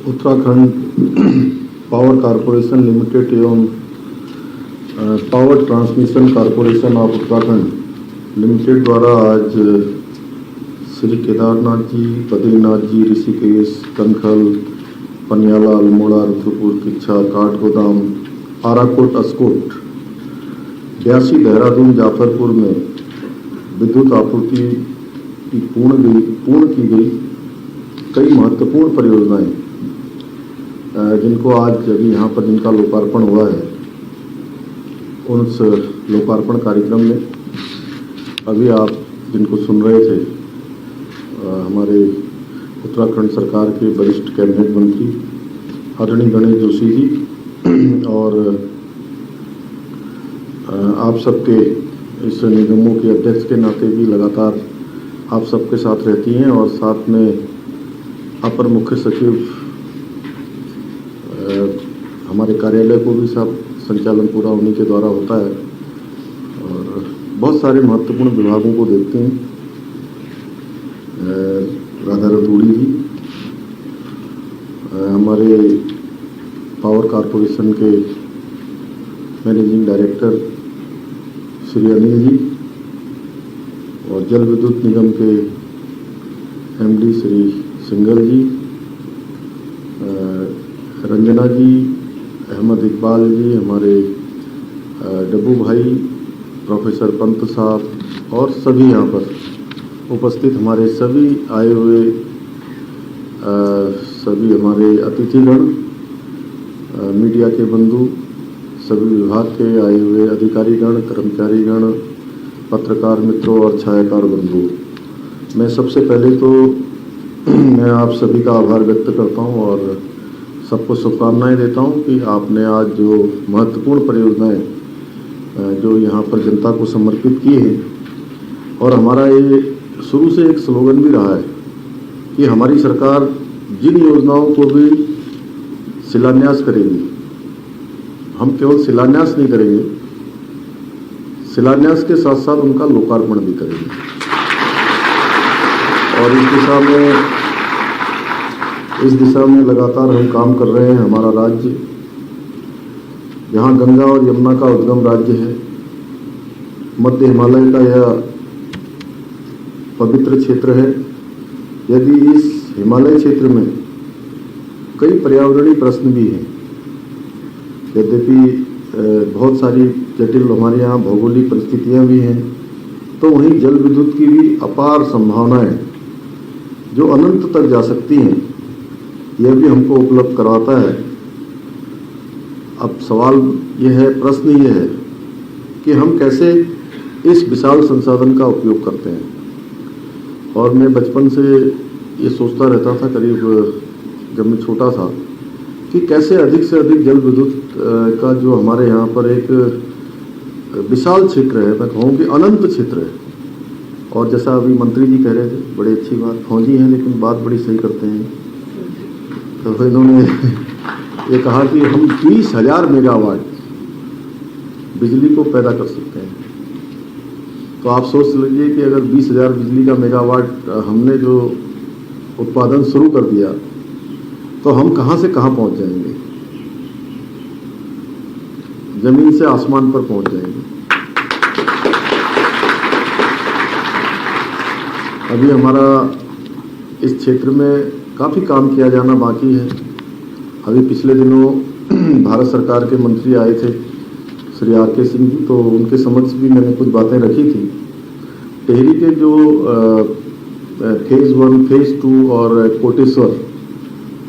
Uttarakhand power corporation limited एवं power transmission corporation of Uttarakhand limited द्वारा आज श्री केदारनाथ जी, बद्रीनाथ जी, ऋषिकेश, कनखल, पनियाला, अल्मोड़ा, रुद्रपुर, किच्छा, काठगोदाम, आराकोट, अस्कोट, ब्यासी, देहरादून, जाफरपुर में विद्युत आपूर्ति की पूर्ण की गई कई महत्वपूर्ण परियोजनाएं जिनको आज अभी यहाँ पर जिनका लोकार्पण हुआ है, उस लोकार्पण कार्यक्रम में अभी आप जिनको सुन रहे थे हमारे उत्तराखंड सरकार के वरिष्ठ कैबिनेट मंत्री आदरणीय गणेश जोशी जी और आप सबके इस निगमों के अध्यक्ष के नाते भी लगातार आप सबके साथ रहती हैं और साथ में अपर मुख्य सचिव हमारे कार्यालय को भी सब संचालन पूरा उन्हीं के द्वारा होता है और बहुत सारे महत्वपूर्ण विभागों को देखते हैं। राधा रतूड़ी जी हमारे पावर कॉरपोरेशन के मैनेजिंग डायरेक्टर श्री अनिल जी और जल विद्युत निगम के एमडी श्री सिंगल जी, रंजना जी, अहमद इकबाल जी, हमारे डब्बू भाई, प्रोफेसर पंत साहब और सभी यहाँ पर उपस्थित हमारे सभी आए हुए सभी हमारे अतिथिगण, मीडिया के बंधु, सभी विभाग के आए हुए अधिकारीगण, कर्मचारीगण, पत्रकार मित्रों और छायाकार बंधु, मैं सबसे पहले तो मैं आप सभी का आभार व्यक्त करता हूं और सबको शुभकामनाएं देता हूं कि आपने आज जो महत्वपूर्ण परियोजनाएं जो यहाँ पर जनता को समर्पित की है और हमारा ये शुरू से एक स्लोगन भी रहा है कि हमारी सरकार जिन योजनाओं को भी शिलान्यास करेगी, हम केवल शिलान्यास नहीं करेंगे, शिलान्यास के साथ साथ उनका लोकार्पण भी करेंगे और इस दिशा में लगातार हम काम कर रहे हैं। हमारा राज्य जहां गंगा और यमुना का उद्गम राज्य है, मध्य हिमालय का यह पवित्र क्षेत्र है। यदि इस हिमालय क्षेत्र में कई पर्यावरणीय प्रश्न भी हैं, यद्यपि बहुत सारी जटिल हमारे यहाँ भौगोलिक परिस्थितियाँ भी हैं, तो वहीं जल विद्युत की भी अपार संभावनाएं जो अनंत तक जा सकती हैं, यह भी हमको उपलब्ध करवाता है। अब सवाल यह है, प्रश्न यह है कि हम कैसे इस विशाल संसाधन का उपयोग करते हैं। और मैं बचपन से ये सोचता रहता था, करीब जब मैं छोटा था, कि कैसे अधिक से अधिक जल विद्युत का जो हमारे यहाँ पर एक विशाल क्षेत्र है, मैं कहूँ कि अनंत क्षेत्र है। और जैसा अभी मंत्री जी कह रहे थे, बड़ी अच्छी बात, फौजी हैं लेकिन बात बड़ी सही करते हैं, तो इन्होंने ये कहा कि हम 20,000 मेगावाट बिजली को पैदा कर सकते हैं। तो आप सोच लीजिए कि अगर 20,000 बिजली का मेगावाट हमने जो उत्पादन शुरू कर दिया, तो हम कहाँ से कहाँ पहुँच जाएंगे, जमीन से आसमान पर पहुँच जाएंगे। अभी हमारा इस क्षेत्र में काफ़ी काम किया जाना बाकी है। अभी पिछले दिनों भारत सरकार के मंत्री आए थे श्री RK सिंह जी, तो उनके समक्ष भी मैंने कुछ बातें रखी थी। टेहरी के जो फेज़ 1, फेज़ 2 और कोटेश्वर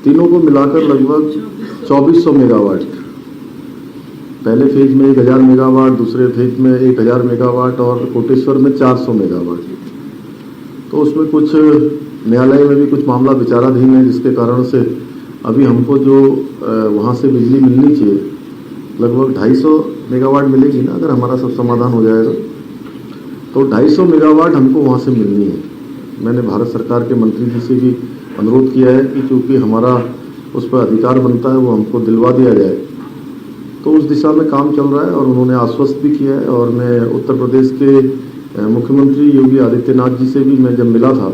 तीनों को मिलाकर लगभग 2400 मेगावाट, पहले फेज में 1000 मेगावाट, दूसरे फेज में 1000 मेगावाट और कोटेश्वर में 400 मेगावाट। तो उसमें कुछ न्यायालय में भी कुछ मामला विचाराधीन है, जिसके कारण से अभी हमको जो वहाँ से बिजली मिलनी चाहिए लगभग 250 मेगावाट मिलेगी ना, अगर हमारा सब समाधान हो जाएगा तो 250 मेगावाट हमको वहाँ से मिलनी है। मैंने भारत सरकार के मंत्री जी से भी अनुरोध किया है कि चूँकि हमारा उस पर अधिकार बनता है, वो हमको दिलवा दिया जाए। तो उस दिशा में काम चल रहा है और उन्होंने आश्वस्त भी किया है। और मैं उत्तर प्रदेश के मुख्यमंत्री योगी आदित्यनाथ जी से भी मैं जब मिला था,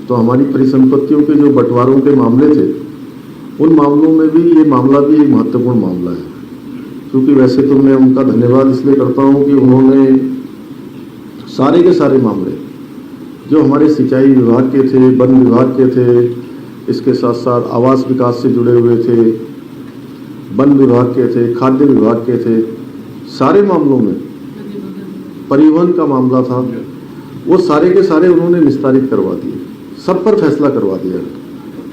तो हमारी परिसंपत्तियों के जो बंटवारों के मामले थे, उन मामलों में भी ये मामला भी एक महत्वपूर्ण मामला है। क्योंकि वैसे तो मैं उनका धन्यवाद इसलिए करता हूँ कि उन्होंने सारे के सारे मामले जो हमारे सिंचाई विभाग के थे, वन विभाग के थे, इसके साथ साथ आवास विकास से जुड़े हुए थे, वन विभाग के थे, खाद्य विभाग के थे, सारे मामलों में परिवहन का मामला था, वो सारे के सारे उन्होंने निस्तारित करवा दिए, सब पर फैसला करवा दिया।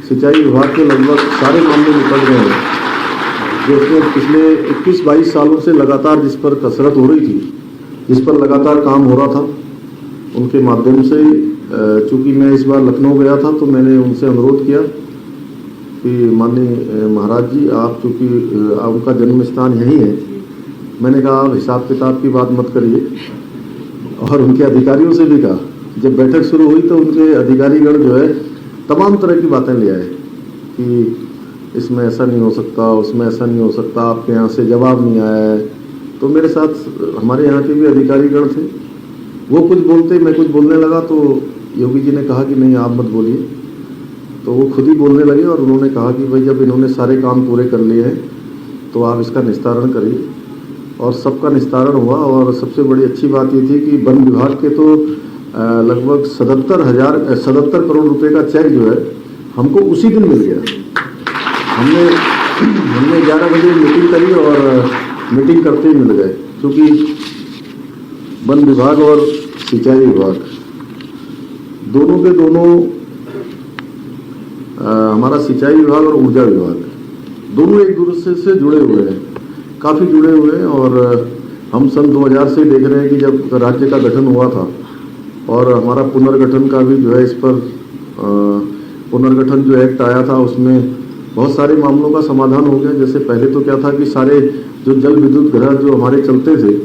सिंचाई विभाग के लगभग सारे मामले निकल गए हैं, जो उसमें पिछले 21-22 सालों से लगातार जिस पर कसरत हो रही थी, जिस पर लगातार काम हो रहा था, उनके माध्यम से चूंकि मैं इस बार लखनऊ गया था तो मैंने उनसे अनुरोध किया कि माननीय महाराज जी, आप चूँकि उनका जन्म स्थान यही है, मैंने कहा आप हिसाब किताब की बात मत करिए। और उनके अधिकारियों से भी कहा, जब बैठक शुरू हुई तो उनके अधिकारीगण जो है तमाम तरह की बातें ले आए कि इसमें ऐसा नहीं हो सकता, उसमें ऐसा नहीं हो सकता, आपके यहाँ से जवाब नहीं आया है। तो मेरे साथ हमारे यहाँ के भी अधिकारीगण थे, वो कुछ बोलते, मैं कुछ बोलने लगा तो योगी जी ने कहा कि नहीं आप मत बोलिए। तो वो खुद ही बोलने लगे और उन्होंने कहा कि भाई जब इन्होंने सारे काम पूरे कर लिए हैं तो आप इसका निस्तारण करिए। और सबका निस्तारण हुआ। और सबसे बड़ी अच्छी बात ये थी कि वन विभाग के तो लगभग 77 करोड़ रुपए का चेक जो है हमको उसी दिन मिल गया। हमने 11 बजे मीटिंग करी और मीटिंग करते ही मिल गए, क्योंकि वन विभाग और सिंचाई विभाग दोनों के दोनों हमारा सिंचाई विभाग और ऊर्जा विभाग दोनों एक दूसरे से जुड़े हुए हैं, काफ़ी जुड़े हुए हैं। और हम सन 2000 से देख रहे हैं कि जब राज्य का गठन हुआ था और हमारा पुनर्गठन का भी जो है इस पर पुनर्गठन जो एक्ट आया था, उसमें बहुत सारे मामलों का समाधान हो गया। जैसे पहले तो क्या था कि सारे जो जल विद्युत घर जो हमारे चलते थे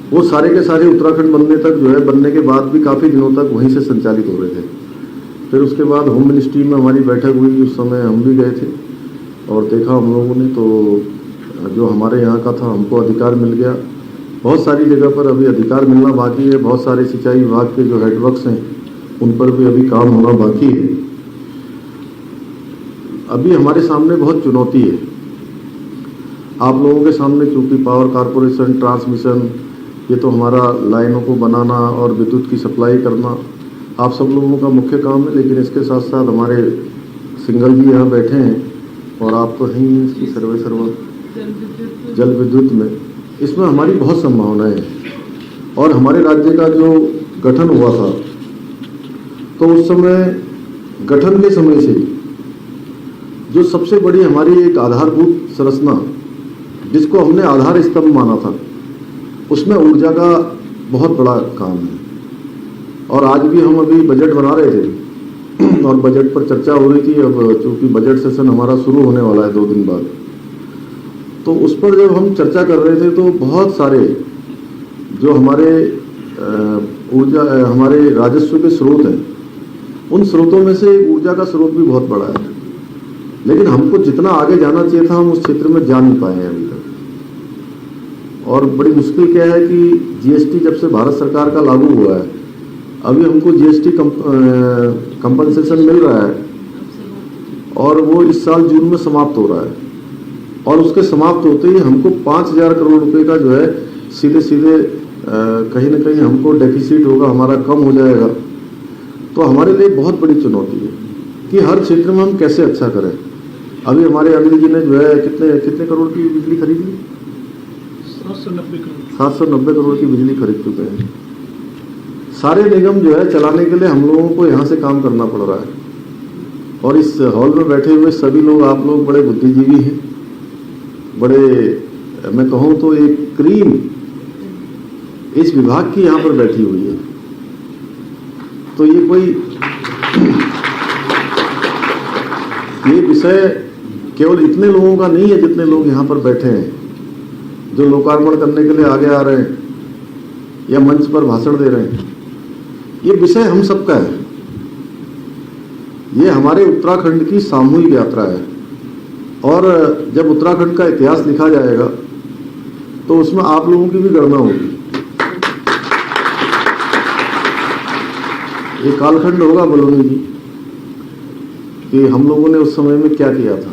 वो सारे के सारे उत्तराखंड बनने तक जो है, बनने के बाद भी काफ़ी दिनों तक वहीं से संचालित हो रहे थे। फिर उसके बाद होम मिनिस्ट्री में हमारी बैठक हुई, उस समय हम भी गए थे और देखा हम लोगों ने, तो जो हमारे यहाँ का था हमको अधिकार मिल गया। बहुत सारी जगह पर अभी अधिकार मिलना बाकी है। बहुत सारे सिंचाई विभाग के जो हेडवर्क्स हैं उन पर भी अभी काम होना बाकी है। अभी हमारे सामने बहुत चुनौती है। आप लोगों के सामने चूँकि पावर कारपोरेशन, ट्रांसमिशन, ये तो हमारा लाइनों को बनाना और विद्युत की सप्लाई करना आप सब लोगों का मुख्य काम है। लेकिन इसके साथ साथ हमारे सिंगल जी यहाँ बैठे हैं और आप तो हैं ही इसकी सर्वे जल विद्युत में, इसमें हमारी बहुत संभावनाएं हैं। और हमारे राज्य का जो गठन हुआ था तो उस समय गठन के समय से जो सबसे बड़ी हमारी एक आधारभूत संरचना जिसको हमने आधार स्तंभ माना था, उसमें ऊर्जा का बहुत बड़ा काम है। और आज भी हम अभी बजट बना रहे थे और बजट पर चर्चा हो रही थी। अब चूंकि बजट सेशन हमारा शुरू होने वाला है 2 दिन बाद, तो उस पर जब हम चर्चा कर रहे थे तो बहुत सारे जो हमारे हमारे राजस्व के स्रोत हैं, उन स्रोतों में से ऊर्जा का स्रोत भी बहुत बड़ा है। लेकिन हमको जितना आगे जाना चाहिए था हम उस क्षेत्र में जा नहीं पाए हैं अभी तक। और बड़ी मुश्किल क्या है कि जीएसटी जब से भारत सरकार का लागू हुआ है, अभी हमको जीएसटी कंपनसेशन मिल रहा है और वो इस साल जून में समाप्त हो रहा है। और उसके समाप्त होते ही हमको 5000 करोड़ रुपए का जो है सीधे सीधे कहीं ना कहीं हमको डेफिसिट होगा, हमारा कम हो जाएगा। तो हमारे लिए बहुत बड़ी चुनौती है कि हर क्षेत्र में हम कैसे अच्छा करें। अभी हमारे अनिल जी ने जो है कितने करोड़ की बिजली खरीदी? 790 करोड़ की बिजली खरीद चुके हैं। सारे निगम जो है चलाने के लिए हम लोगों को यहाँ से काम करना पड़ रहा है। और इस हॉल में बैठे हुए सभी लोग, आप लोग बड़े बुद्धिजीवी हैं, बड़े, मैं कहूँ तो एक क्रीम इस विभाग की यहाँ पर बैठी हुई है। तो ये कोई ये विषय केवल इतने लोगों का नहीं है जितने लोग यहाँ पर बैठे हैं, जो लोकार्पण करने के लिए आगे आ रहे हैं या मंच पर भाषण दे रहे हैं। ये विषय हम सबका है। ये हमारे उत्तराखंड की सामूहिक यात्रा है। और जब उत्तराखंड का इतिहास लिखा जाएगा तो उसमें आप लोगों की भी गणना होगी। ये कालखंड होगा बलूनी जी, कि हम लोगों ने उस समय में क्या किया था,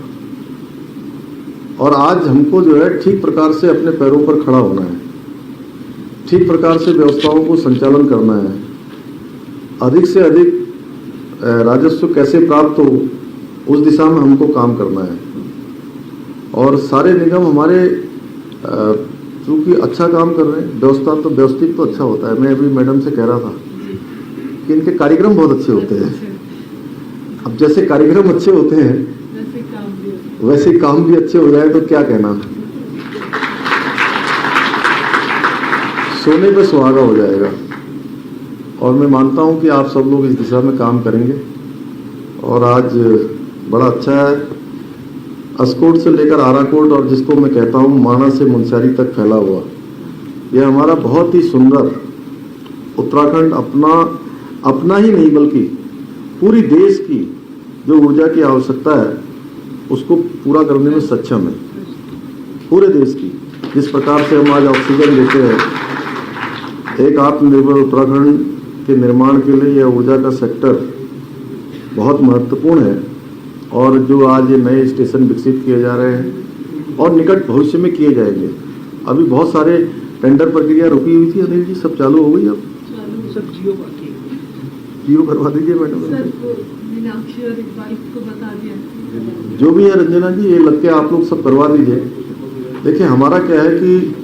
और आज हमको जो है ठीक प्रकार से अपने पैरों पर खड़ा होना है, ठीक प्रकार से व्यवस्थाओं को संचालन करना है, अधिक से अधिक राजस्व कैसे प्राप्त हो उस दिशा में हमको काम करना है। और सारे निगम हमारे चूँकि अच्छा काम कर रहे हैं, व्यवस्था तो व्यवस्थित तो अच्छा होता है। मैं अभी मैडम से कह रहा था कि इनके कार्यक्रम बहुत अच्छे होते हैं। अब जैसे कार्यक्रम अच्छे होते हैं वैसे काम भी अच्छे हो जाए तो क्या कहना, सोने पे सुहागा हो जाएगा। और मैं मानता हूं कि आप सब लोग इस दिशा में काम करेंगे। और आज बड़ा अच्छा है, अस्कोट से लेकर आराकोट और जिसको मैं कहता हूं माना से मुनस्यारी तक फैला हुआ यह हमारा बहुत ही सुंदर उत्तराखंड अपना ही नहीं बल्कि पूरी देश की जो ऊर्जा की आवश्यकता है उसको पूरा करने में सक्षम है। पूरे देश की जिस प्रकार से हम आज ऑक्सीजन लेते हैं, एक आत्मनिर्भर उत्तराखंड के निर्माण के लिए यह ऊर्जा का सेक्टर बहुत महत्वपूर्ण है। और जो आज ये नए स्टेशन विकसित किए जा रहे हैं और निकट भविष्य में किए जाएंगे, अभी बहुत सारे टेंडर प्रक्रिया रुकी हुई थी, अनिल जी सब चालू हो गई, अब सब जियो करवा दीजिए मैडम। मीनाक्षी और इकबाल को बता दिया, जो भी है रंजना जी ये लग के आप लोग सब करवा दीजिए। देखिए हमारा क्या है कि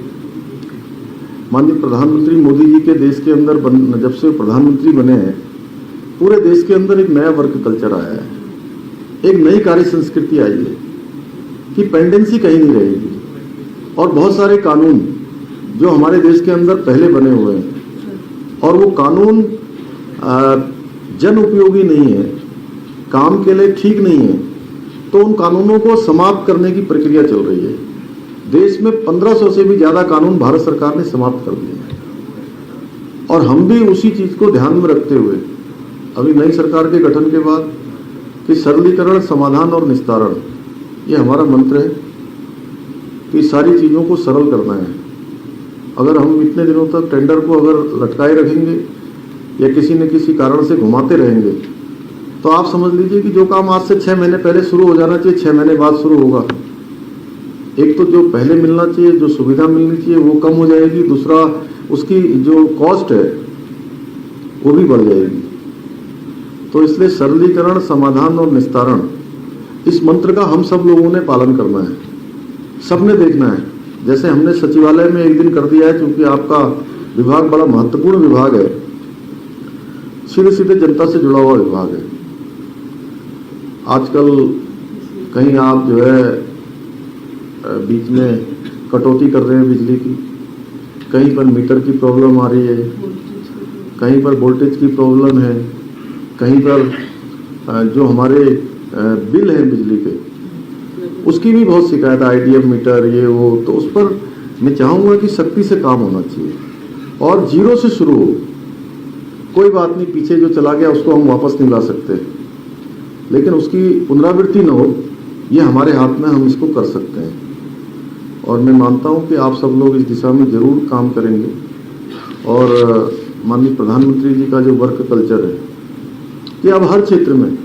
माननीय प्रधानमंत्री मोदी जी के देश के अंदर जब से प्रधानमंत्री बने हैं, पूरे देश के अंदर एक नया वर्क कल्चर आया है, एक नई कार्य संस्कृति आई है कि पेंडेंसी कहीं नहीं रहेगी। और बहुत सारे कानून जो हमारे देश के अंदर पहले बने हुए हैं और वो कानून जन उपयोगी नहीं है, काम के लिए ठीक नहीं है, तो उन कानूनों को समाप्त करने की प्रक्रिया चल रही है। देश में 1500 से भी ज्यादा कानून भारत सरकार ने समाप्त कर दिए हैं। और हम भी उसी चीज को ध्यान में रखते हुए अभी नई सरकार के गठन के बाद कि सरलीकरण, समाधान और निस्तारण, ये हमारा मंत्र है कि सारी चीजों को सरल करना है। अगर हम इतने दिनों तक टेंडर को अगर लटकाए रखेंगे या किसी न किसी कारण से घुमाते रहेंगे तो आप समझ लीजिए कि जो काम आज से 6 महीने पहले शुरू हो जाना चाहिए 6 महीने बाद शुरू होगा। एक तो जो पहले मिलना चाहिए, जो सुविधा मिलनी चाहिए वो कम हो जाएगी, दूसरा उसकी जो कॉस्ट है वो भी बढ़ जाएगी। तो इसलिए सरलीकरण, समाधान और निस्तारण, इस मंत्र का हम सब लोगों ने पालन करना है, सबने देखना है। जैसे हमने सचिवालय में एक दिन कर दिया है, क्योंकि आपका विभाग बड़ा महत्वपूर्ण विभाग है, सीधे सीधे जनता से जुड़ा हुआ विभाग है। आजकल कहीं आप जो है बीच में कटौती कर रहे हैं बिजली की, कहीं पर मीटर की प्रॉब्लम आ रही है, कहीं पर वोल्टेज की प्रॉब्लम है, कहीं पर जो हमारे बिल हैं बिजली के उसकी भी बहुत शिकायत, आईडीएफ मीटर ये वो। तो उस पर मैं चाहूँगा कि सख्ती से काम होना चाहिए और जीरो से शुरू हो। कोई बात नहीं, पीछे जो चला गया उसको हम वापस नहीं ला सकते, लेकिन उसकी पुनरावृत्ति न हो, ये हमारे हाथ में, हम इसको कर सकते हैं। और मैं मानता हूं कि आप सब लोग इस दिशा में जरूर काम करेंगे। और माननीय प्रधानमंत्री जी का जो वर्क कल्चर है कि अब हर क्षेत्र में,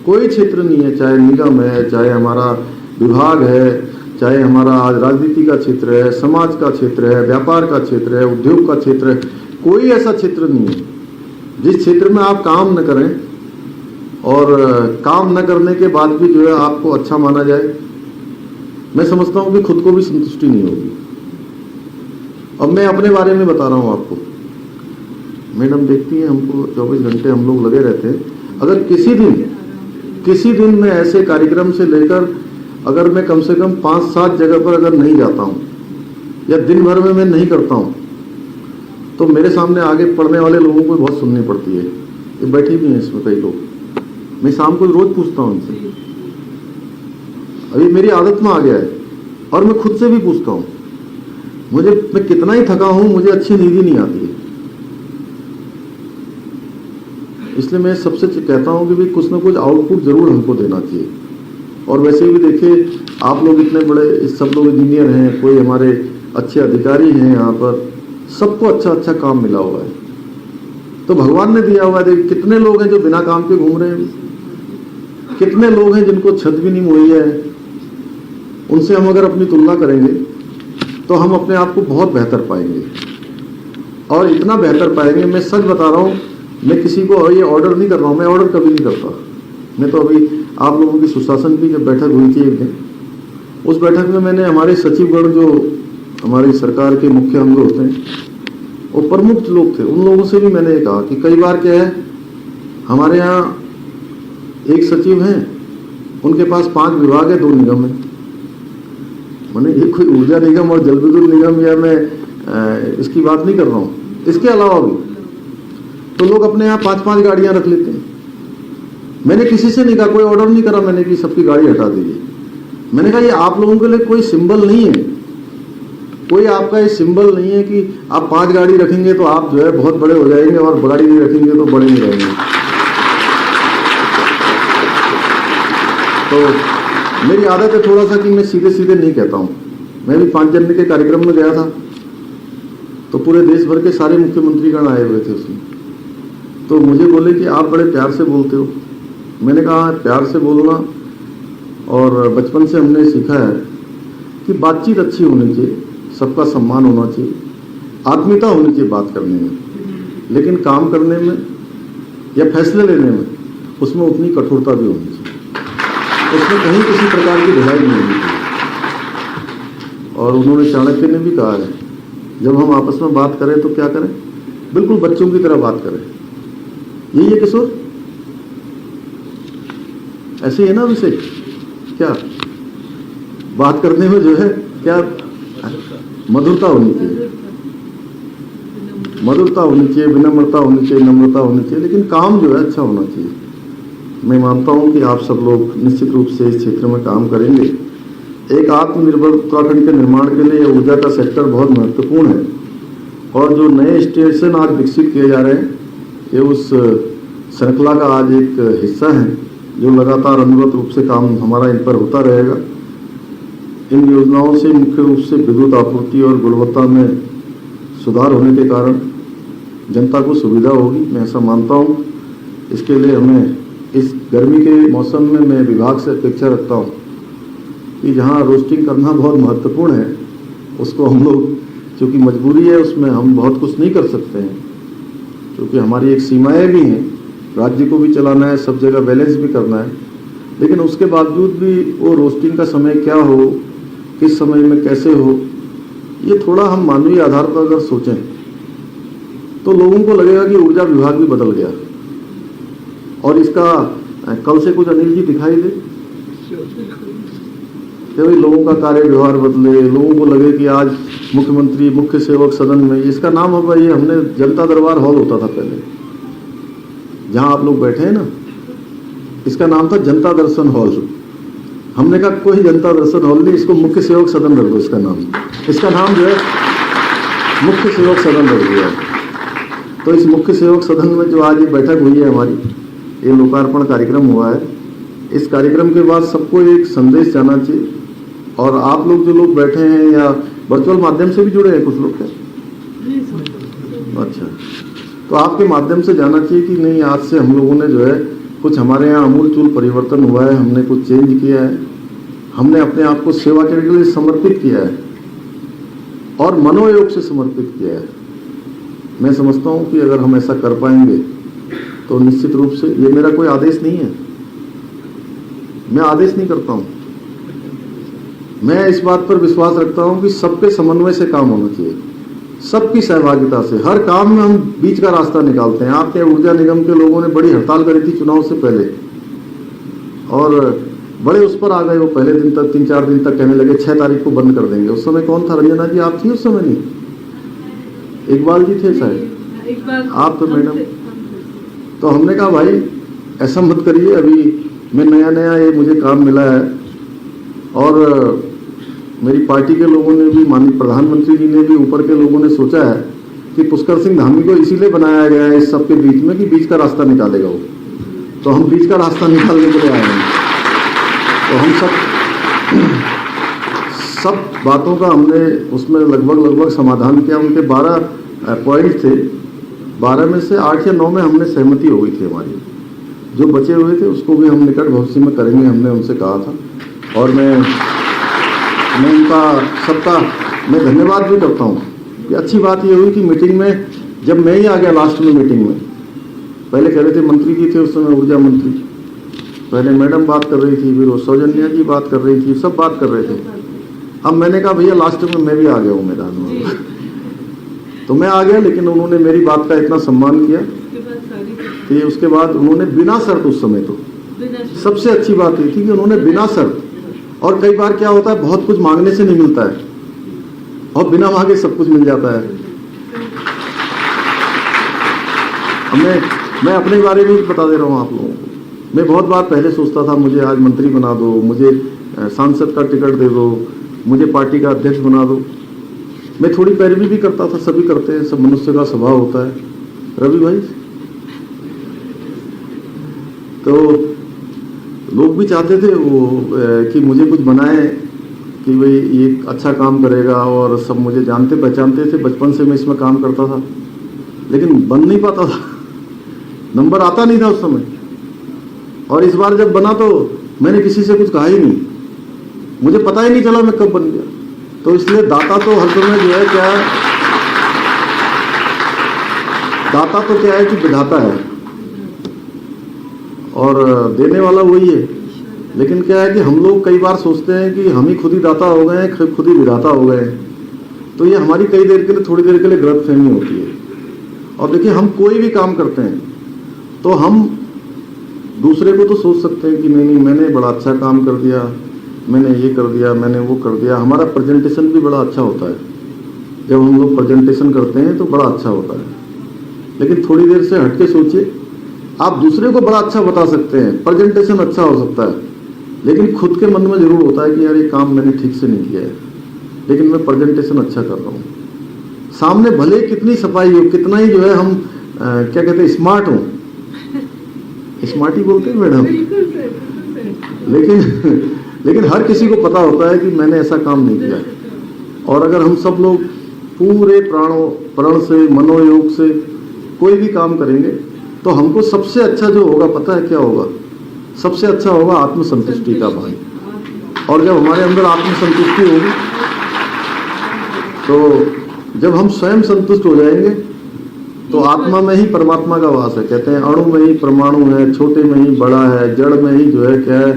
कोई क्षेत्र नहीं है, चाहे निगम है, चाहे हमारा विभाग है, चाहे हमारा आज राजनीति का क्षेत्र है, समाज का क्षेत्र है, व्यापार का क्षेत्र है, उद्योग का क्षेत्र है, कोई ऐसा क्षेत्र नहीं है जिस क्षेत्र में आप काम न करें और काम न करने के बाद भी जो है आपको अच्छा माना जाए। मैं समझता हूं कि खुद को भी संतुष्टि नहीं होगी। अब मैं अपने बारे में बता रहा हूं आपको, मैडम देखती हैं हमको 24 घंटे हम लोग लगे रहते हैं। अगर किसी दिन मैं ऐसे कार्यक्रम से लेकर अगर मैं कम से कम 5-7 जगह पर अगर नहीं जाता हूं या दिन भर में मैं नहीं करता हूं तो मेरे सामने आगे पढ़ने वाले लोगों को बहुत सुननी पड़ती है। ये बैठे भी हैं इसमें कई लोग, मैं शाम को रोज पूछता हूं इनसे, अभी मेरी आदत में आ गया है और मैं खुद से भी पूछता हूं, मैं कितना ही थका हूं, मुझे अच्छी नींद ही नहीं आती है। इसलिए मैं सबसे कहता हूं कि भी कुछ ना कुछ आउटपुट जरूर हमको देना चाहिए। और वैसे भी देखिए आप लोग इतने बड़े, सब लोग इंजीनियर हैं, कोई हमारे अच्छे अधिकारी हैं यहाँ पर, सबको अच्छा अच्छा काम मिला हुआ है, तो भगवान ने दिया हुआ है। देखिए कितने लोग हैं जो बिना काम के घूम रहे हैं। कितने लोग हैं जिनको छत भी नहीं मुहैया है, उनसे हम अगर अपनी तुलना करेंगे तो हम अपने आप को बहुत बेहतर पाएंगे। और इतना बेहतर पाएंगे, मैं सच बता रहा हूँ, मैं किसी को ये ऑर्डर नहीं कर रहा हूँ, मैं ऑर्डर कभी नहीं करता। मैं तो अभी आप लोगों की सुशासन की जब बैठक हुई थी एक दिन, उस बैठक में मैंने हमारे सचिवगण जो हमारी सरकार के मुख्य अंग होते हैं, वो प्रमुख लोग थे, उन लोगों से भी मैंने ये कहा कि कई बार क्या है, हमारे यहाँ एक सचिव हैं, उनके पास 5 विभाग है, 2 निगम है। मैंने ये कोई ऊर्जा निगम और जल विद्युत निगम या मैं इसकी बात नहीं कर रहा हूँ, इसके अलावा भी तो लोग अपने यहाँ 5-5 गाड़ियां रख लेते हैं। मैंने किसी से नहीं कहा, कोई ऑर्डर नहीं करा मैंने कि सबकी गाड़ी हटा दीजिए। मैंने कहा ये आप लोगों के लिए कोई सिंबल नहीं है, कोई आपका ये सिंबल नहीं है कि आप 5 गाड़ी रखेंगे तो आप जो है बहुत बड़े हो जाएंगे और गाड़ी नहीं रखेंगे तो बड़े नहीं रहेंगे। तो मेरी आदत है थोड़ा सा कि मैं सीधे सीधे नहीं कहता हूँ। मैं भी 5 जनवरी के कार्यक्रम में गया था तो पूरे देश भर के सारे मुख्यमंत्रीगण आए हुए थे उसमें, तो मुझे बोले कि आप बड़े प्यार से बोलते हो। मैंने कहा प्यार से बोलना, और बचपन से हमने सीखा है कि बातचीत अच्छी होनी चाहिए, सबका सम्मान होना चाहिए, आत्मीयता होनी चाहिए बात करने में, लेकिन काम करने में या फैसले लेने में उसमें उतनी कठोरता भी होनी चाहिए, उसमें कहीं किसी प्रकार की ढिलाई नहीं होनी चाहिए। और उन्होंने चाणक्य ने भी कहा है, जब हम आपस में बात करें तो क्या करें, बिल्कुल बच्चों की तरह बात करें। यही है किशोर, ऐसे ही है ना विषय, क्या बात करने में जो है क्या मधुरता होनी चाहिए, मधुरता होनी चाहिए, विनम्रता होनी चाहिए, नम्रता होनी चाहिए, लेकिन काम जो है अच्छा होना चाहिए। मैं मानता हूं कि आप सब लोग निश्चित रूप से इस क्षेत्र में काम करेंगे। एक आत्मनिर्भर उत्तराखंड के निर्माण के लिए ऊर्जा का सेक्टर बहुत महत्वपूर्ण है, और जो नए स्टेशन आज विकसित किए जा रहे हैं ये उस श्रृंखला का आज एक हिस्सा है, जो लगातार अनवरत रूप से काम हमारा इन पर होता रहेगा। इन योजनाओं से मुख्य रूप से विद्युत आपूर्ति और गुणवत्ता में सुधार होने के कारण जनता को सुविधा होगी, मैं ऐसा मानता हूँ। इसके लिए हमें इस गर्मी के मौसम में मैं विभाग से अपेक्षा रखता हूँ कि जहाँ रोस्टिंग करना बहुत महत्वपूर्ण है, उसको हम लोग, क्योंकि मजबूरी है, उसमें हम बहुत कुछ नहीं कर सकते हैं, क्योंकि हमारी एक सीमाएं भी हैं, राज्य को भी चलाना है, सब जगह बैलेंस भी करना है, लेकिन उसके बावजूद भी वो रोस्टिंग का समय क्या हो, किस समय में कैसे हो, ये थोड़ा हम मानवीय आधार पर अगर सोचें तो लोगों को लगेगा कि ऊर्जा विभाग भी बदल गया। और इसका कल से कुछ अनिल जी दिखाई दे कि भाई लोगों का कार्य व्यवहार बदले, लोगों को लगे कि आज मुख्यमंत्री मुख्य सेवक सदन में, इसका नाम होगा, ये हमने जनता दरबार हॉल होता था पहले, जहां आप लोग बैठे हैं ना, इसका नाम था जनता दर्शन हॉल। हमने कहा कोई जनता दर्शन हॉल नहीं, इसको मुख्य सेवक सदन रख दो, इसका नाम जो है मुख्य सेवक सदन रख दिया। तो इस मुख्य सेवक सदन में जो आज ये बैठक हुई है हमारी, ये लोकार्पण कार्यक्रम हुआ है, इस कार्यक्रम के बाद सबको एक संदेश जाना चाहिए, और आप लोग जो लोग बैठे हैं या वर्चुअल माध्यम से भी जुड़े हैं कुछ लोग, अच्छा, तो आपके माध्यम से जाना चाहिए कि नहीं, आज से हम लोगों ने जो है कुछ हमारे यहाँ अमूलचूल परिवर्तन हुआ है, हमने कुछ चेंज किया है, हमने अपने आप को सेवा करने के लिए समर्पित किया है और मनोयोग से समर्पित किया है। मैं समझता हूँ कि अगर हम ऐसा कर पाएंगे तो निश्चित रूप से, ये मेरा कोई आदेश नहीं है, मैं आदेश नहीं करता हूँ, मैं इस बात पर विश्वास रखता हूँ कि सबके समन्वय से काम होना चाहिए, सबकी सहभागिता से। हर काम में हम बीच का रास्ता निकालते हैं। आपके ऊर्जा निगम के लोगों ने बड़ी हड़ताल करी थी चुनाव से पहले, और बड़े उस पर आ गए, वो पहले दिन तक 3-4 दिन तक कहने लगे 6 तारीख को बंद कर देंगे। उस समय कौन था? रंजना जी आप थी उस समय? नहीं, इकबाल जी थे शायद, आप तो मैडम। तो हमने कहा भाई ऐसा मत करिए, अभी मैं नया ये मुझे काम मिला है, और मेरी पार्टी के लोगों ने भी, माननीय प्रधानमंत्री जी ने भी, ऊपर के लोगों ने सोचा है कि पुष्कर सिंह धामी को इसीलिए बनाया गया है इस सबके बीच में कि बीच का रास्ता निकालेगा वो। तो हम बीच का रास्ता निकालने के लिए आए हैं। तो हम सब बातों का हमने उसमें लगभग समाधान किया। उनके 12 पॉइंट थे, 12 में से 8 या 9 में हमने सहमति हो गई थी हमारी। जो बचे हुए थे उसको भी हम निकट भविष्य में करेंगे, हमने उनसे कहा था। और मैं उनका सबका मैं धन्यवाद भी करता हूँ कि अच्छी बात ये हुई कि मीटिंग में जब मैं ही आ गया लास्ट में मीटिंग में, पहले कह रहे थे मंत्री जी थे उस समय ऊर्जा मंत्री, पहले मैडम बात कर रही थी, फिर वो सौजन्या जी बात कर रही थी, सब बात कर रहे थे। अब मैंने कहा भैया लास्ट में मैं भी आ गया हूँ मैदान में, तो मैं आ गया, लेकिन उन्होंने मेरी बात का इतना सम्मान किया कि उसके बाद उन्होंने बिना शर्त, उस समय तो सबसे अच्छी बात ये थी कि उन्होंने बिना शर्त, और कई बार क्या होता है बहुत कुछ मांगने से नहीं मिलता है और बिना मांगे सब कुछ मिल जाता है। मैं अपने बारे में बता दे रहा हूँ आप लोगों को। मैं बहुत बार पहले सोचता था मुझे आज मंत्री बना दो, मुझे सांसद का टिकट दे दो, मुझे पार्टी का अध्यक्ष बना दो। मैं थोड़ी पैरवी भी करता था, सभी करते हैं, सब मनुष्य का स्वभाव होता है। रवि भाई, तो लोग भी चाहते थे वो कि मुझे कुछ बनाए कि भाई ये अच्छा काम करेगा, और सब मुझे जानते पहचानते थे, बचपन से मैं इसमें काम करता था, लेकिन बन नहीं पाता था, नंबर आता नहीं था उस समय। और इस बार जब बना तो मैंने किसी से कुछ कहा ही नहीं, मुझे पता ही नहीं चला मैं कब बन गया। तो इसलिए दाता तो हर समय जो है क्या है, दाता तो क्या है कि विधाता है और देने वाला वही है। लेकिन क्या है कि हम लोग कई बार सोचते हैं कि हम ही खुद ही दाता हो गए हैं, खुद ही विधाता हो गए हैं, तो ये हमारी कई देर के लिए, थोड़ी देर के लिए गलतफहमी होती है। और देखिए, हम कोई भी काम करते हैं तो हम दूसरे को तो सोच सकते हैं कि नहीं मैंने बड़ा अच्छा काम कर दिया, मैंने ये कर दिया, मैंने वो कर दिया। हमारा प्रेजेंटेशन भी बड़ा अच्छा होता है, जब हम लोग प्रेजेंटेशन करते हैं तो बड़ा अच्छा होता है। लेकिन थोड़ी देर से हटके सोचिए, आप दूसरे को बड़ा अच्छा बता सकते हैं, प्रेजेंटेशन अच्छा हो सकता है, लेकिन खुद के मन में जरूर होता है कि यार ये काम मैंने ठीक से नहीं किया है, लेकिन मैं प्रेजेंटेशन अच्छा कर रहा हूँ। सामने भले कितनी सफाई हो, कितना ही जो है हम क्या कहते हैं स्मार्ट हो, स्मार्ट ही बोलते हैं मैडम, लेकिन हर किसी को पता होता है कि मैंने ऐसा काम नहीं किया। और अगर हम सब लोग पूरे प्राण से, मनोयोग से कोई भी काम करेंगे तो हमको सबसे अच्छा जो होगा पता है क्या होगा? सबसे अच्छा होगा आत्मसंतुष्टि का भान। और जब हमारे अंदर आत्मसंतुष्टि होगी, तो जब हम स्वयं संतुष्ट हो जाएंगे तो आत्मा में ही परमात्मा का वास है। कहते हैं अणु में ही परमाणु है, छोटे में ही बड़ा है, जड़ में ही जो है क्या है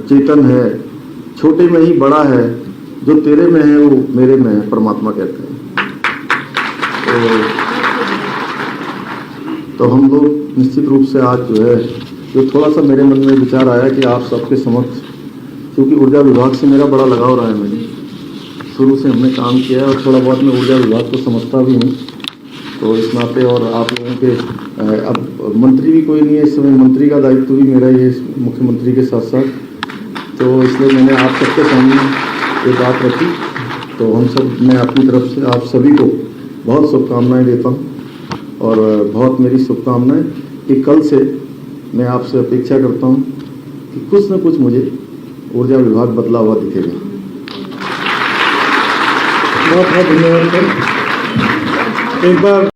चेतन है, छोटे में ही बड़ा है, जो तेरे में है वो मेरे में है, परमात्मा कहते हैं। तो हम लोग निश्चित रूप से आज जो है, जो थोड़ा सा मेरे मन में विचार आया कि आप सबके समक्ष, क्योंकि ऊर्जा विभाग से मेरा बड़ा लगाव रहा है, मैंने शुरू से हमने काम किया है और थोड़ा बहुत मैं ऊर्जा विभाग को समझता भी हूँ, तो इस नाते और आप लोगों के अब मंत्री भी कोई नहीं है इस समय, मंत्री का दायित्व भी मेरा ही है मुख्यमंत्री के साथ साथ, तो इसलिए मैंने आप सबके सामने ये बात रखी। तो हम सब, मैं अपनी तरफ से आप सभी को बहुत शुभकामनाएं देता हूँ, और बहुत मेरी शुभकामनाएं कि कल से मैं आपसे अपेक्षा करता हूँ कि कुछ न कुछ मुझे ऊर्जा विभाग बदला हुआ दिखेगा। बहुत बहुत धन्यवाद। एक बार